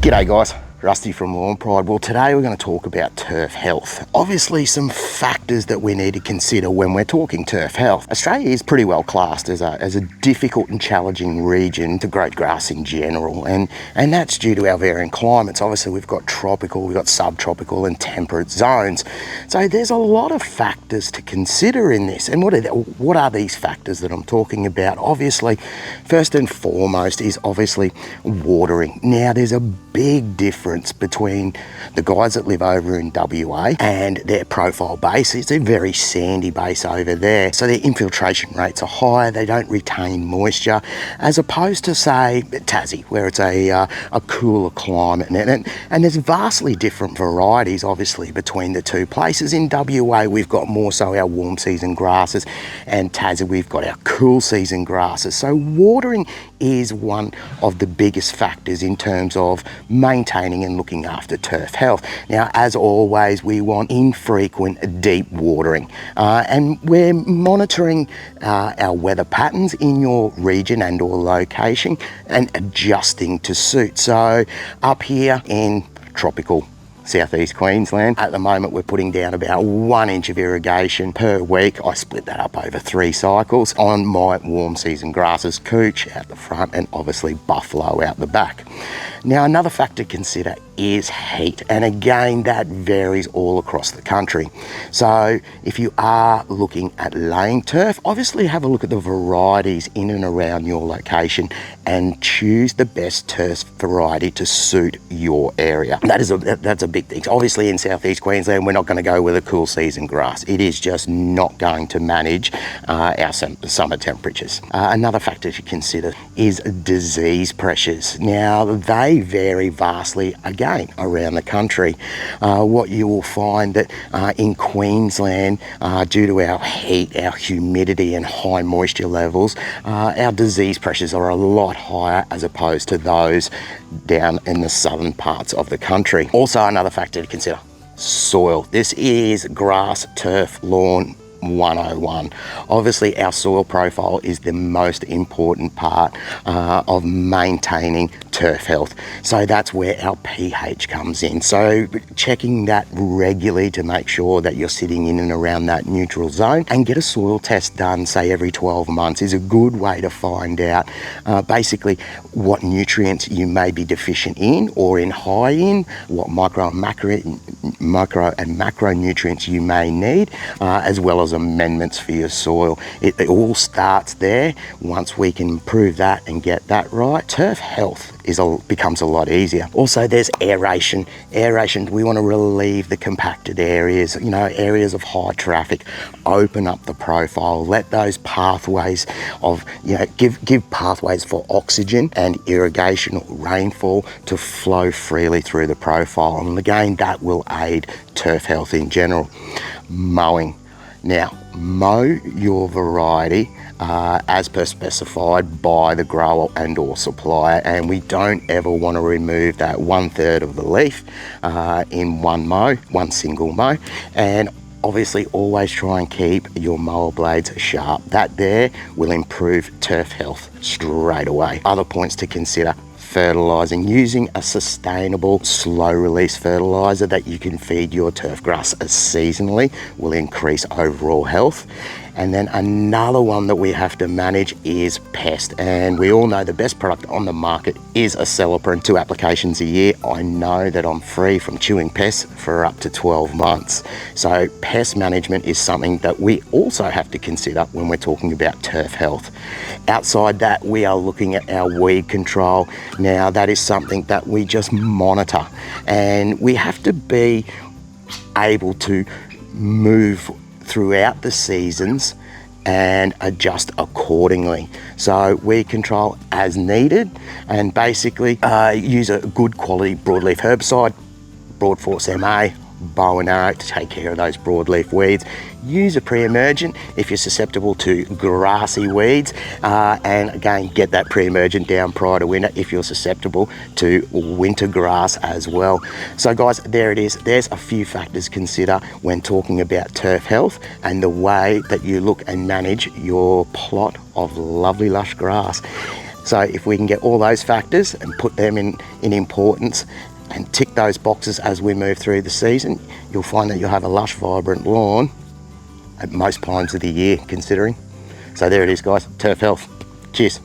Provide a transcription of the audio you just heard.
G'day guys, Rusty from LawnPride. Well, today we're going to talk about turf health. Obviously some factors that we need to consider when we're talking turf health. Australia is pretty well classed as a difficult and challenging region to grow grass in general, and that's due to our varying climates. Obviously we've got tropical, we've got subtropical and temperate zones. So there's a lot of factors to consider in this. And what are these factors that I'm talking about? Obviously, first and foremost is obviously watering. Now there's a big difference between the guys that live over in WA and their profile base. It's a very sandy base over there, so their infiltration rates are higher, they don't retain moisture, as opposed to say Tassie, where it's a cooler climate. And there's vastly different varieties obviously between the two places. In WA we've got more so our warm season grasses, and Tassie we've got our cool season grasses. So watering is one of the biggest factors in terms of maintaining and looking after turf health. Now, as always, we want infrequent deep watering, and we're monitoring our weather patterns in your region and or location and adjusting to suit. So up here in tropical southeast Queensland, at the moment we're putting down about 1 inch of irrigation per week. I split that up over 3 cycles on my warm season grasses, cooch out the front and obviously buffalo out the back. Now another factor to consider is heat, and again that varies all across the country. So if you are looking at laying turf, obviously have a look at the varieties in and around your location and choose the best turf variety to suit your area. That's a big thing. Obviously in southeast Queensland we're not going to go with a cool season grass. It is just not going to manage our summer temperatures. Another factor to consider is disease pressures. Now they vary vastly again around the country. What you will find that in Queensland, due to our heat, our humidity and high moisture levels, our disease pressures are a lot higher as opposed to those down in the southern parts of the country. Also another factor to consider, soil. This is grass, turf, lawn 101. Obviously our soil profile is the most important part of maintaining turf health, so that's where our pH comes in. So checking that regularly to make sure that you're sitting in and around that neutral zone, and get a soil test done say every 12 months is a good way to find out basically what nutrients you may be deficient in or in high in, what micro and macro nutrients you may need, as well as amendments for your soil. It all starts there. Once we can improve that and get that right, turf health becomes a lot easier. Also there's aeration. We want to relieve the compacted areas, areas of high traffic, open up the profile, let those pathways of, give pathways for oxygen and irrigation or rainfall to flow freely through the profile. And again, that will aid turf health in general. Mowing. Now, mow your variety as per specified by the grower and or supplier, and we don't ever want to remove that 1/3 of the leaf in one single mow. And obviously always try and keep your mower blades sharp. That there will improve turf health straight away. Other points to consider: fertilizing. Using a sustainable slow release fertilizer that you can feed your turf grass seasonally will increase overall health. And then another one that we have to manage is pest. And we all know the best product on the market is a Acelepryn. 2 applications a year. I know that I'm free from chewing pests for up to 12 months. So pest management is something that we also have to consider when we're talking about turf health. Outside that, we are looking at our weed control. Now that is something that we just monitor, and we have to be able to move throughout the seasons and adjust accordingly. So weed control as needed, and basically use a good quality broadleaf herbicide, Broadforce MA, bow and arrow to take care of those broadleaf weeds. Use a pre-emergent if you're susceptible to grassy weeds, and again get that pre-emergent down prior to winter if you're susceptible to winter grass as well. So guys, there it is. There's a few factors to consider when talking about turf health and the way that you look and manage your plot of lovely lush grass. So if we can get all those factors and put them in importance and tick those boxes as we move through the season, you'll find that you'll have a lush, vibrant lawn at most times of the year, considering. So there it is, guys, turf health. Cheers.